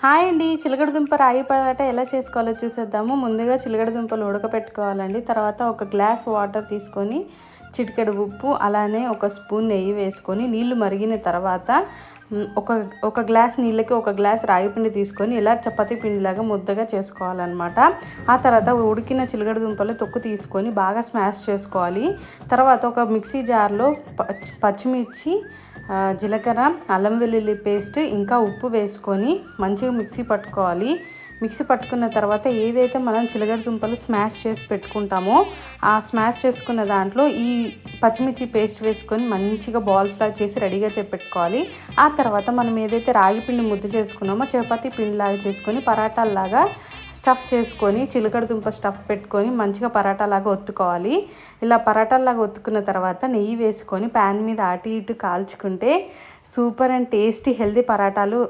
Hi అండి. చిలకడ దుంప రాగి పరాటా ఎలా చేసుకోవాలో చూసేద్దాము. ముందుగా చిలకడ దుంపలు ఉడకపెట్టుకోవాలండి. తర్వాత ఒక గ్లాస్ వాటర్ తీసుకొని చిటికెడు ఉప్పు అలానే ఒక స్పూన్ నెయ్యి వేసుకొని నీళ్లు మరిగిన తర్వాత ఒక గ్లాస్ నీళ్ళకి ఒక గ్లాస్ రాగి పిండి తీసుకొని ఇలా చపాతీ పిండిలాగా ముద్దగా చేసుకోవాలన్నమాట. ఆ తర్వాత ఉడికిన చిలకడ దుంపలు తొక్కు తీసుకొని బాగా స్మాష్ చేసుకోవాలి. తర్వాత ఒక మిక్సీ జార్లో పచ్చిమిర్చి, జీలకర్ర, అల్లం వెల్లుల్లి పేస్ట్ ఇంకా ఉప్పు వేసుకొని మంచిగా మిక్సీ పట్టుకోవాలి. మిక్సీ పట్టుకున్న తర్వాత ఏదైతే మనం చిలకడ దుంపలు స్మాష్ చేసి పెట్టుకుంటామో ఆ స్మాష్ చేసుకున్న దాంట్లో ఈ పచ్చిమిర్చి పేస్ట్ వేసుకొని మంచిగా బాల్స్ లాగా చేసి రెడీగా పెట్టుకోవాలి. ఆ తర్వాత మనం ఏదైతే రాగి పిండి ముద్ద చేసుకున్నామో చపాతీ పిండిలాగా చేసుకొని పరాటాల్లాగా స్టఫ్ చేసుకొని చిలకడ దుంప స్టఫ్ పెట్టుకొని మంచిగా పరాటాలాగా ఒత్తుకోవాలి. ఇలా పరాటాలాగా ఒత్తుకున్న తర్వాత నెయ్యి వేసుకొని ప్యాన్ మీద అటు ఇటు కాల్చుకుంటే సూపర్ అండ్ టేస్టీ హెల్తీ పరాటాలు